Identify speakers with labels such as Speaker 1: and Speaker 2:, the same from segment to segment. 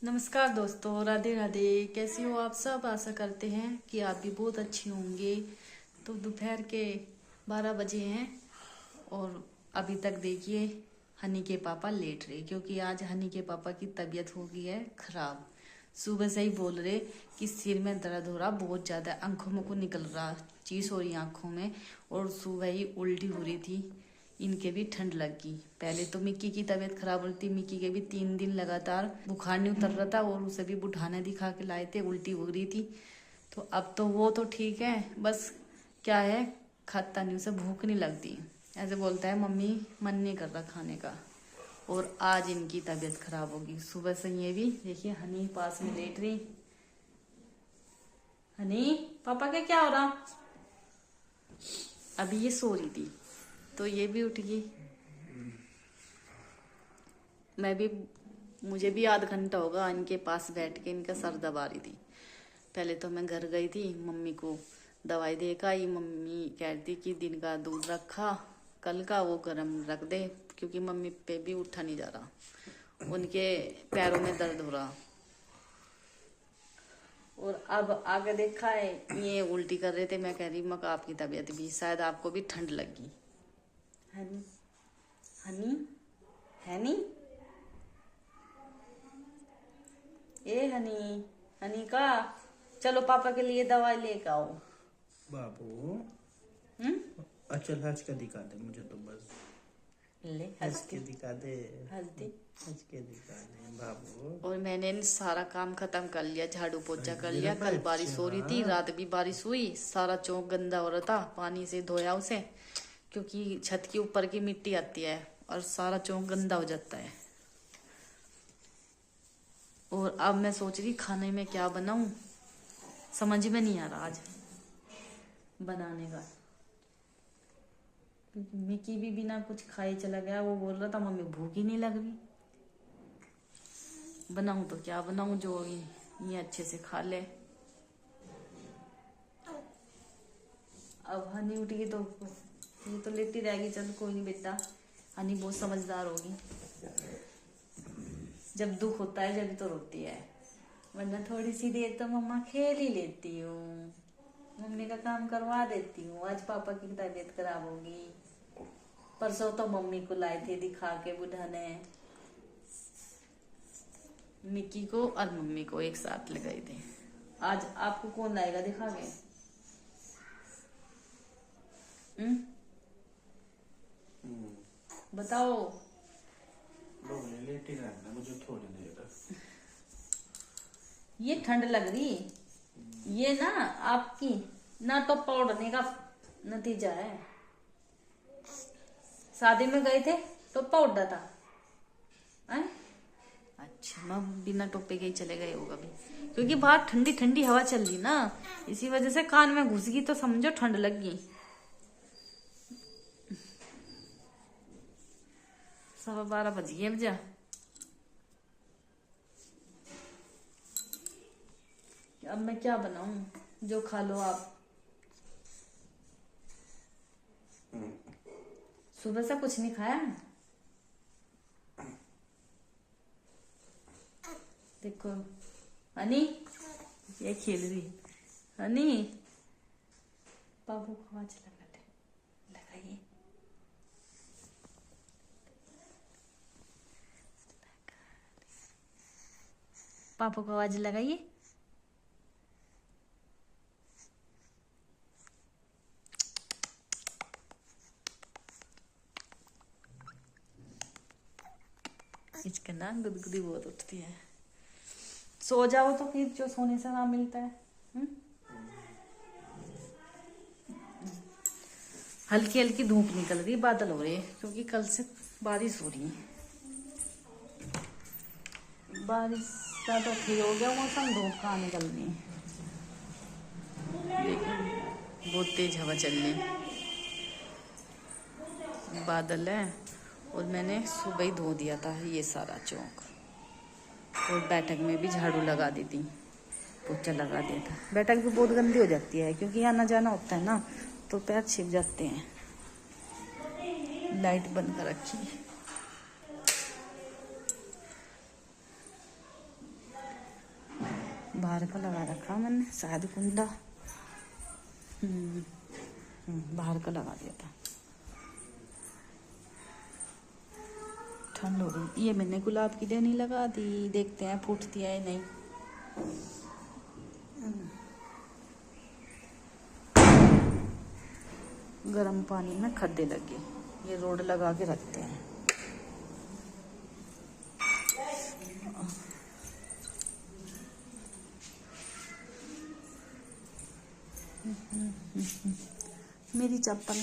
Speaker 1: नमस्कार दोस्तों, राधे राधे। कैसी हो आप सब? आशा करते हैं कि आप भी बहुत अच्छी होंगे। तो दोपहर के 12 बजे हैं और अभी तक देखिए हनी के पापा लेट रहे, क्योंकि आज हनी के पापा की तबीयत हो गई है खराब। सुबह से ही बोल रहे कि सिर में दर्द हो रहा बहुत ज़्यादा, आंखों में को निकल रहा, चीज़ हो रही आंखों में, और सुबह ही उल्टी हो रही थी। इनके भी ठंड लग गई। पहले तो मिक्की की तबीयत खराब हो रही थी, मिक्की के भी 3 दिन लगातार बुखार नहीं उतर रहा था और उसे भी बुढ़ाने दिखा के लाए थे, उल्टी हो रही थी। तो अब तो वो तो ठीक है, बस क्या है, खाता नहीं, उसे भूख नहीं लगती। ऐसे बोलता है मम्मी मन नहीं कर रहा खाने का। और आज इनकी तबीयत खराब होगी। सुबह से ये भी देखिए हनी पास में लेट रही। हनी पापा के क्या हो रहा? अभी ये सो रही थी तो ये भी उठ गई। मुझे भी आध घंटा होगा इनके पास बैठ के इनका सर दबा रही थी। पहले तो मैं घर गई थी, मम्मी को दवाई देकर आई। मम्मी कहती कि दिन का दूध रखा, कल का वो गर्म रख दे, क्योंकि मम्मी पे भी उठा नहीं जा रहा, उनके पैरों में दर्द हो रहा। और अब आगे देखा है ये उल्टी कर रहे थे। मैं कह रही मक आपकी तबीयत भी, शायद आपको भी ठंड लगी। हनी हनी हनी ए हनी, हनी का चलो पापा के लिए दवाई लेके आओ।
Speaker 2: बाबू
Speaker 1: हम्म,
Speaker 2: अचल हंस के दिखा दे मुझे तो बस।
Speaker 1: ले
Speaker 2: हंस के दिखा दे,
Speaker 1: हंस दे।
Speaker 2: हंस के दिखा दे बाबू।
Speaker 1: और मैंने सारा काम खत्म कर लिया, झाड़ू पोछा कर लिया।
Speaker 2: मेरा
Speaker 1: कल बारिश हो रही थी, रात भी बारिश हुई, सारा चौक गंदा हो रहा था, पानी से धोया उसे, क्योंकि छत के ऊपर की मिट्टी आती है और सारा चौक गंदा हो जाता है। और अब मैं सोच रही खाने में क्या बनाऊं, समझ में नहीं आ रहा आज बनाने का। मिकी भी बिना कुछ खाए चला गया। वो बोल रहा था मम्मी भूख ही नहीं लग रही। बनाऊं तो क्या बनाऊं जो ये अच्छे से खा ले। अब हनी उठ गई तो ये तो लेटी रहेगी। चल कोई नहीं बेटा, हनी बहुत समझदार होगी। जब दुख होता है जब तो रोती है, वरना थोड़ी सी देर तो मम्मा खेल ही लेती हूँ, मम्मी का काम करवा देती हूँ। आज पापा की तबीयत खराब होगी। परसों तो मम्मी को लाए थे दिखा के बुढ़ाने, मिक्की को और मम्मी को एक साथ लगाए थे। आज आपको कौन लाएगा दिखा के? बताओ।
Speaker 2: लेटी रहना, मुझे थोड़ी देर।
Speaker 1: ये ठंड लग रही, ये ना आपकी ना तो पौड़ने का नतीजा है। शादी में गए थे तो पौड़ा था। अच्छा, मैं बिना टोपे के ही चले गए होगा भी, क्योंकि बाहर ठंडी ठंडी हवा चल रही ना, इसी वजह से कान में घुस गई तो समझो ठंड लग गई। 12:15 बज गए। अब जा अब मैं क्या बनाऊं जो खा लो आप। सुबह से कुछ नहीं खाया। देखो हनी ये खेल रही। हनी बाबू को आवाज लगाइए। पापा को आवाज लगाइए। इसका ना गुदगुदी बहुत उठती है। सो जाओ तो फिर जो सोने से ना मिलता है। हल्की हल्की धूप निकल रही, बादल हो रहे हैं, क्योंकि कल से बारिश हो रही है। बारिश का तो ठीक हो गया मौसम, धूप कहाँ निकल रही है। देखो बहुत तेज हवा चल रही, बादल है। और मैंने सुबह ही धो दिया था ये सारा चौक, और बैठक में भी झाड़ू लगा दी थी, पोछा लगा दिया था। बैठक भी बहुत गंदी हो जाती है, क्योंकि आना जाना होता है ना, तो पैर छिप जाते हैं। लाइट बंद कर रखी है। बाहर का लगा रखा मैंने, शायद कुंडा बाहर का लगा दिया था। ठंड हो रही। ये मैंने गुलाब की टहनी लगा दी, देखते हैं फूटती है नहीं। गर्म पानी में खड्डे लगे, ये रोड लगा के रखते हैं। मेरी चप्पल,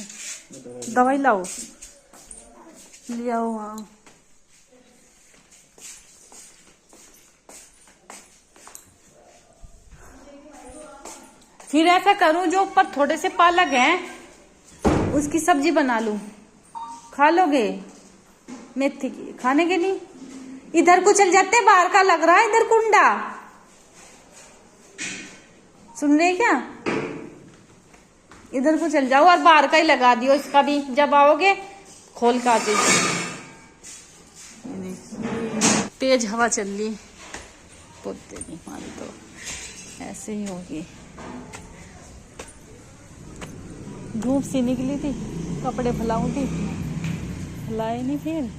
Speaker 1: दवाई लाओ, ले आओ। हाँ फिर ऐसा करूं, जो ऊपर थोड़े से पालक हैं उसकी सब्जी बना लूं, खा लोगे? मेथी की खाने के लिए इधर को चल जाते, बाहर का लग रहा है इधर कुंडा, सुन रहे क्या? इधर को चल जाओ और बाहर का ही लगा दियो, इसका भी जब आओगे खोल का आते। तेज हवा चल रही, पोते नहीं हमारी तो ऐसे ही होगी। धूप सी निकली थी, कपड़े फैलाऊं थी, फैलाए नहीं। फिर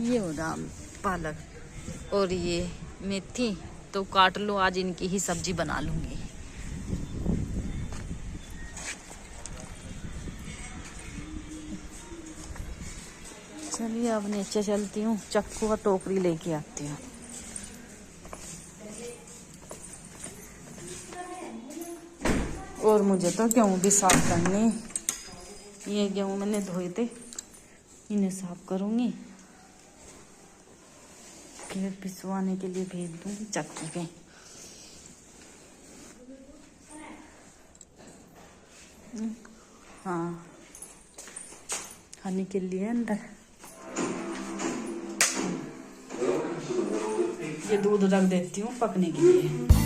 Speaker 1: ये हो रहा पालक और ये मेथी, तो काट लो, आज इनकी ही सब्जी बना लूंगी। चलिए अब नीचे चलती हूँ, चक्कू और टोकरी लेके आती हूँ। और मुझे तो गेहूँ भी साफ करने, ये गेहूँ मैंने धोए थे, इन्हें साफ करूँगी, फिर पिसवाने के लिए भेज दूँगी चक्की पे। हाँ, खाने के लिए अंदर ये दूध रख देती हूँ पकने के लिए।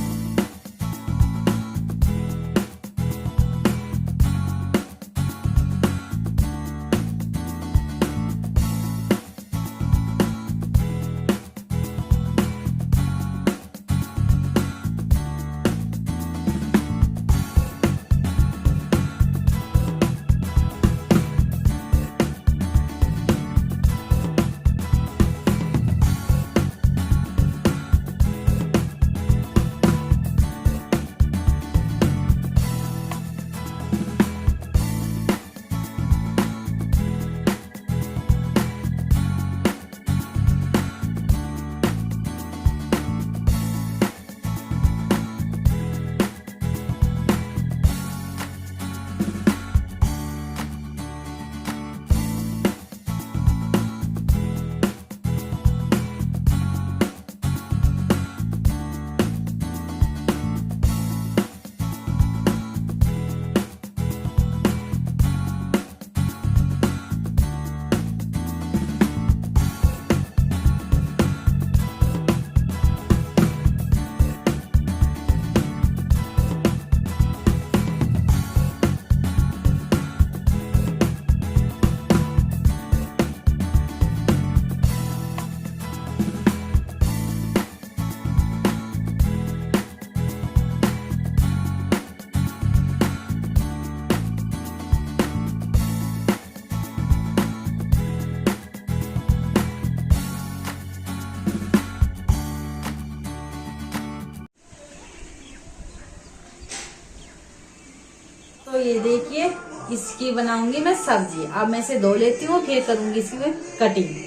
Speaker 1: तो ये देखिए, इसकी बनाऊंगी मैं सब्जी। अब मैं इसे धो लेती हूँ, फिर करूंगी इसकी कटिंग।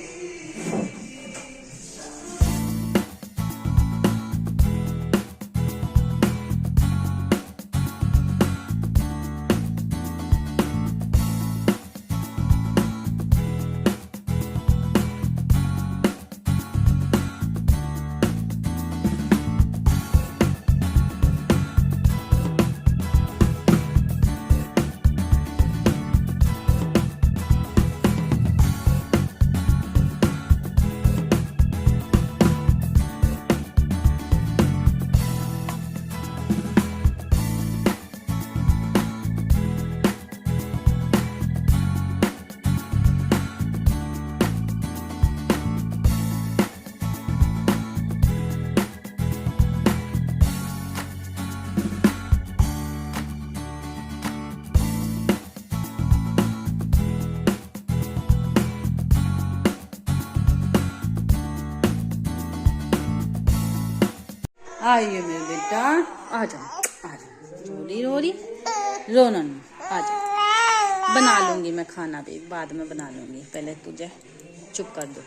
Speaker 1: आइए मेरे बेटा, आ जाओ आ जाओ। रो रही रोना नहीं, आ जाओ। बना लूंगी मैं खाना भी, बाद में बना लूंगी, पहले तुझे चुप कर दो।